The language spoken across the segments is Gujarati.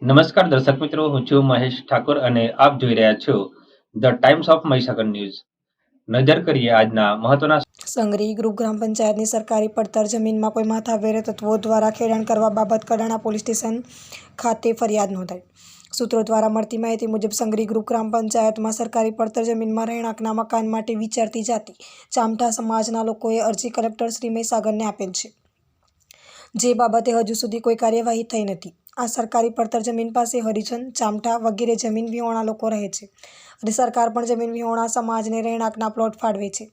નમસ્કાર દર્શક મિત્રો, હું છું મહેશ ઠાકોર અને આપ જોઈ રહ્યા છો the Times of Mahisagar news. નજર કરીએ આજના મહત્વના. સંગરી ગ્રુપ ગ્રામ પંચાયતની સરકારી પડતર જમીનમાં કોઈ માથાવેરે તત્વો દ્વારા ખેડાણ કરવા બાબત કડાણા પોલીસ સ્ટેશન ખાતે ફરિયાદ નોંધાઈ. સૂત્રો દ્વારા મળતી માહિતી મુજબ સંગરી ગ્રુપ ગ્રામ પંચાયતમાં સરકારી પડતર જમીનમાં રહેણાંકના મકાન માટે વિચારતી જાતિ ચામઠા સમાજના લોકોએ અરજી કલેક્ટર શ્રી મહીસાગરને આપેલ છે, જે બાબતે હજુ સુધી કોઈ કાર્યવાહી થઈ નથી. આ સરકારી પડતર જમીન પાસે હરિજન, ચામઠા વગેરે જમીન વિહોણા લોકો રહે છે અને સરકાર પણ જમીન વિહોણા સમાજને રહેણાંકના પ્લોટ ફાળવે છે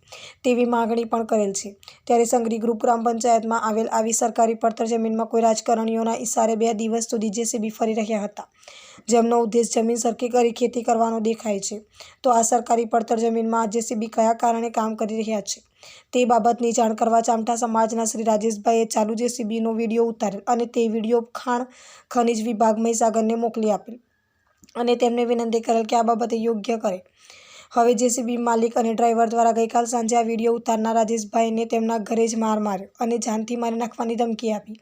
તેવી માગણી પણ કરેલ છે. ત્યારે સંગરી ગ્રુપ ગ્રામ પંચાયતમાં આવેલ આવી સરકારી પડતર જમીનમાં કોઈ રાજકારણીઓના ઇશારે 2 દિવસ સુધી જેસીબી ફરી રહ્યા હતા, જેમનો ઉદ્દેશ જમીન સરખી કરી ખેતી કરવાનો દેખાય છે. તો આ સરકારી પડતર જમીનમાં જેસીબી કયા કારણે કામ કરી રહ્યા છે તે બાબતની જાણ કરવા ચામઠા સમાજના શ્રી રાજેશભાઈએ ચાલુ જેસીબીનો વિડીયો ઉતારેલ અને તે વિડીયો ખાણ ખનીજ વિભાગ મહીસાગરને મોકલી આપેલ અને તેમને વિનંતી કરેલ કે આ બાબતે યોગ્ય કરે. હવે જેસીબી માલિક અને ડ્રાઈવર દ્વારા ગઈકાલ સાંજે આ વિડીયો ઉતારનાર રાજેશભાઈને તેમના ઘરે જ માર માર્યો અને જાનથી મારી નાખવાની ધમકી આપી.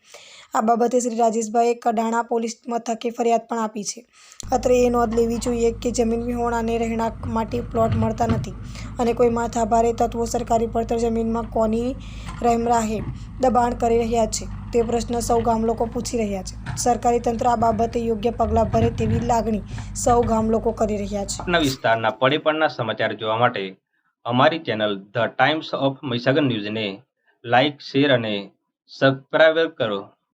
આ બાબતે શ્રી રાજેશભાઈએ કડાણા પોલીસ મથકે ફરિયાદ પણ આપી છે. અત્રે એ નોંધ લેવી જોઈએ કે જમીન વિહોણાને રહેણાંક માટે પ્લોટ મળતા નથી અને કોઈ માથાભારે તત્વો સરકારી પડતર જમીનમાં કોની રહેમરાહે દબાણ કરી રહ્યા છે તે પ્રશ્ન સૌ ગામલોકો પૂછી રહ્યા છે. સરકારી તંત્ર આ બાબતે યોગ્ય પગલાં ભરે તેવી લાગણી સૌ ગામલોકો કરી રહ્યા છે. આપના વિસ્તારના પડે સમાચાર જોવા માટે અમારી channel The Times of Mahisagar ન્યૂઝને લાઇક, શેર અને સબસ્ક્રાઇબ કરો.